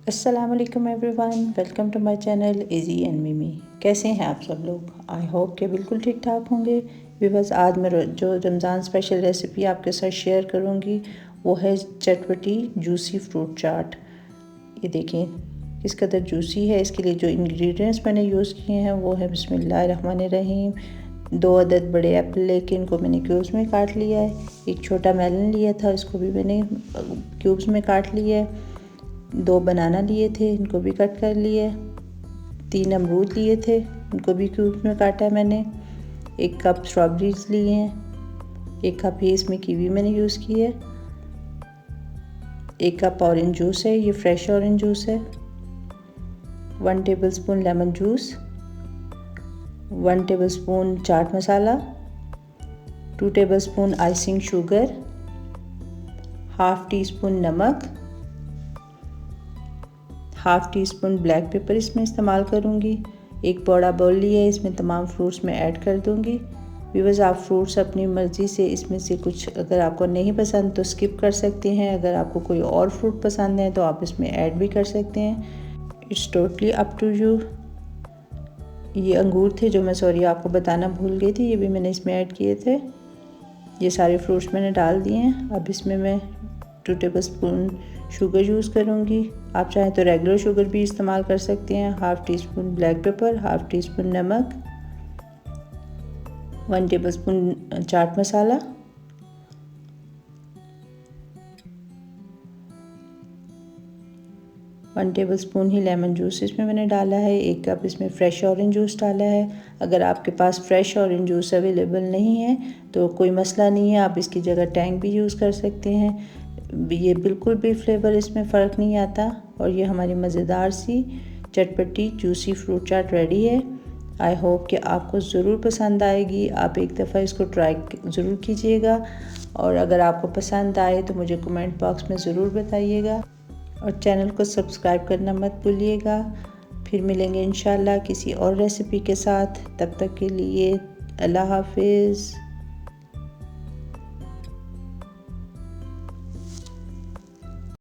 अस्सलामुअलैकुम everyone, welcome to my channel Easy and Mimi. कैसे हैं आप सब लोग? आई होप कि बिल्कुल ठीक ठाक होंगे। बस आज मैं जो रमज़ान स्पेशल रेसिपी आपके साथ शेयर करूंगी वो है चटपटी जूसी फ्रूट चाट। ये देखें किस कदर जूसी है। इसके लिए जो इंग्रेडिएंट्स मैंने यूज़ किए हैं वो है बिस्मिल्लाहिर्रहमानिर्रहीम। 2 अदद बड़े एप्पल लेके इनको मैंने क्यूब्स में काट लिया है। एक छोटा मेलन लिया था, इसको भी मैंने क्यूब्स में काट लिया है। 2 बनाना लिए थे, इनको भी कट कर लिए। 3 अमरूद लिए थे, इनको भी क्यूब्स में काटा है मैंने। 1 कप स्ट्रॉबेरीज लिए हैं। 1 कप ही इसमें कीवी मैंने यूज़ की है। 1 कप ऑरेंज जूस है, ये फ्रेश ऑरेंज जूस है। 1 tablespoon lemon juice, 1 tablespoon chaat masala, 2 tablespoon icing sugar, half teaspoon नमक, half teaspoon black pepper इसमें इस्तेमाल करूँगी। एक बड़ा बाउल लिया है, इसमें तमाम फ्रूट्स में ऐड कर दूँगी। व्यूअर्स, आप फ्रूट्स अपनी मर्ज़ी से इसमें से कुछ अगर आपको नहीं पसंद तो स्किप कर सकते हैं। अगर आपको कोई और फ्रूट पसंद है तो आप इसमें ऐड भी कर सकते हैं। It's totally up to you. ये अंगूर थे जो मैं आपको बताना भूल गई थी, ये भी मैंने इसमें ऐड किए थे। ये सारे फ्रूट्स मैंने डाल दिए हैं। अब इसमें मैं 2 टेबलस्पून शुगर यूज़ करूँगी। आप चाहें तो रेगुलर शुगर भी इस्तेमाल कर सकते हैं। Half teaspoon black paper, half teaspoon नमक, 1 टेबलस्पून चाट मसाला, वन टेबलस्पून ही लेमन जूस इसमें मैंने डाला है। 1 कप इसमें फ़्रेश ऑरेंज जूस डाला है। अगर आपके पास फ़्रेश ऑरेंज जूस अवेलेबल नहीं है तो कोई मसला नहीं है, आप इसकी जगह टैंग भी यूज़ कर सकते हैं। ये बिल्कुल भी फ्लेवर इसमें फ़र्क नहीं आता। और ये हमारी मज़ेदार सी चटपटी जूसी फ्रूट चाट रेडी है। आई होप कि आपको ज़रूर पसंद आएगी। आप एक दफ़ा इसको ट्राई ज़रूर कीजिएगा और अगर आपको पसंद आए तो मुझे कमेंट बॉक्स में ज़रूर बताइएगा और चैनल को सब्सक्राइब करना मत भूलिएगा। फिर मिलेंगे इंशाल्लाह किसी और रेसिपी के साथ। तब तक के लिए अल्लाह हाफिज़।